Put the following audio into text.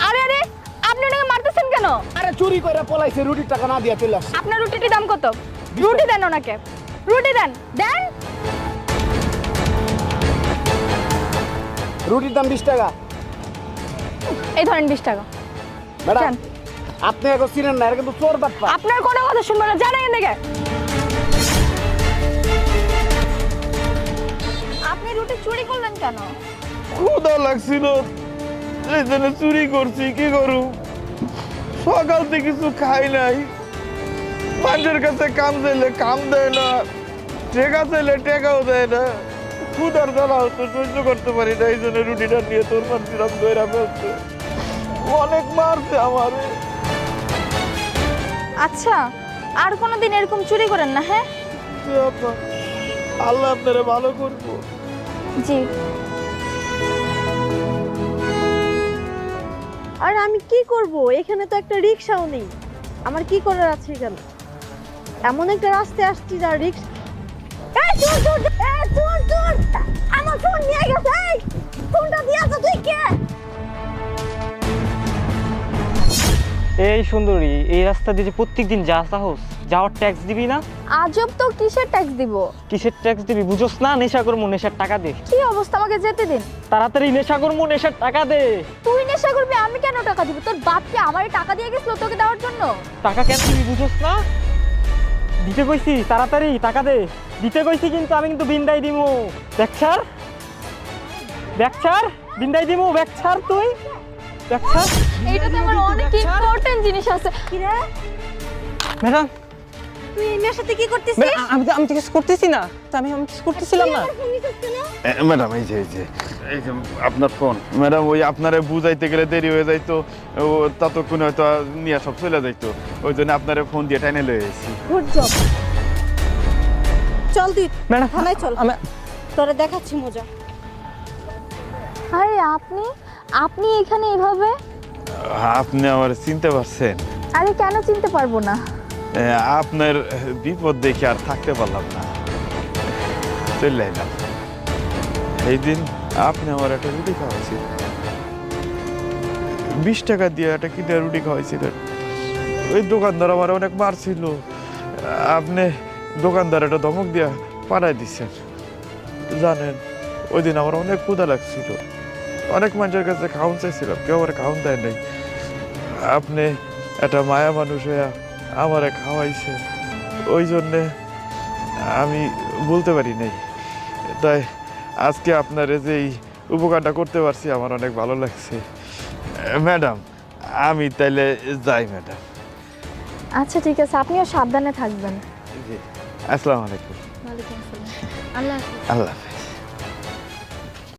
আরে আরে আপনি ওনাকে মারতেছেন কেন? আরে চুরি করে পলাইছে, রুটির টাকা না দিয়া চলে আসছে। আপনার রুটিটির দাম কত? রুটি দেন ওনাকে, রুটি দেন দেন। রুটির দাম 20 টাকা। এই ধরেন 20 টাকা। ম্যাডাম যান। আপনি এখন চিনেন না, এরা কিন্তু চোর বাটপা। আপনার কোনো কথা শুনবো না, জানেন এদিকে। আপনি রুটি চুরি করলেন কেন? ক্ষুধা লাগছিল, এই জন্য চুরি করছি। কি করু, সকাল থেকে কিছু খাই নাই। মানুষের কাছে কাম চাইলে কাম দেয় না, টেকা চাইলে টেকাও দেয় না। ক্ষুধার জ্বালা তো সহ্য করতে পারি না, এই জন্য রুটিটা নিয়ে তোর মানছিলাম দইরা ফেলছে। অনেক মারছে আমারে। আচ্ছা, আর কোনোদিন এরকম চুরি করেন না, হ্যাঁ? আল্লাহ আপনারা ভালো করবো। জি। আর আমি কি করব, এখানে তো একটা রিকশাও নেই। আমার কি করার আছে এখানে? এমন একটা রাস্তায় আসছি যার রিকশা। এই চোর চোর, এই চোর চোর, আমার ফোন নিয়ে গেছে। এই ফোনটা দিয়াছ তুই কে? এই সুন্দরী, এই রাস্তা দিয়ে যে প্রত্যেকদিন যাস যাওয়ার ট্যাক্স দিবি না? আজব তো, কিসের ট্যাক্স দিব? কিসের ট্যাক্স দিবি বুঝোস না? নেশা করবো, নেশার টাকা দে। কি অবস্থা, আমাকে যেতে দিন। তাড়াতাড়ি নেশা করবো, নেশার টাকা দে। তুই নেশা করবি, আমি কেন টাকা দিব? তোর বাপকে আমারই টাকা দিয়ে গেছিল তোকে দেওয়ার জন্য। টাকা কেন দিবি বুঝোস না? দিতে কইছি, তাড়াতাড়ি টাকা দে। দিতে কইছি কিন্তু, আমি কিন্তু বিন্দাই দিমু। ব্যাকছার ব্যাকছার বিন্দাই দিমু। ব্যাকছার তুই ব্যাকছার। এইটাতে আমার অনেক ইম্পর্টেন্ট জিনিস আছে। কি রে, ম্যাডাম, তুই এই মেয়ের সাথে কি করতেছিস? আমি তো কিছু করতেছি না। তো আমি কিছু করতেছিলাম না। ফোন নিছিস কেন? ম্যাডাম এই যে আপনার ফোন। ম্যাডাম ওই আপনারে বুঝাইতে গেলে দেরি হয়ে যাইতো, ও ততক্ষণে হয়তো নিয়ে সব চলে যাইতো, ওই জন্য আপনারে ফোন দিয়ে টাইনে লয়ে এসেছি। Good job. চল তুই ম্যাডাম থানায় চল, আমি তোরে দেখাচ্ছি মজা। আরে আপনি আপনি এখানে এভাবে? আপনি আমার চিনতে পারছেন? আরে কেন চিনতে পারবো না? আপনার বিপদ দেখে আর থাকতে পারলাম না, চলে এলাম। এই দিন আপনি আমার একটা রুটি খাওয়াইছিলেন, 20 টাকা দিয়ে একটা কিনে রুটি খাওয়াইছিলেন। ওই দোকানদার আমার অনেক মারছিল, আপনি দোকানদার একটা ধমক দিয়া পাঠাই দিচ্ছেন। জানেন ওই দিন আমার অনেক ক্ষুধা লাগছিল, অনেক মানুষের কাছে খাওয়ান চাইছিলাম, কেউ আমার খাওয়ান দেয় নাই। আপনি একটা মায়া মানুষ হইয়া আমারে খাওয়াইছেন, ওই জন্যে আমি বলতে পারি নাই। তাই আজকে আপনারে যে এই উপকারটা করতে পারছি আমার অনেক ভালো লাগছে। ম্যাডাম আমি তাইলে যাই ম্যাডাম। আচ্ছা ঠিক আছে, আপনিও সাবধানে থাকবেন। জি, আসসালামু আলাইকুম। ওয়ালাইকুম আসসালাম। আল্লাহ হাফেজ। আল্লাহ হাফেজ।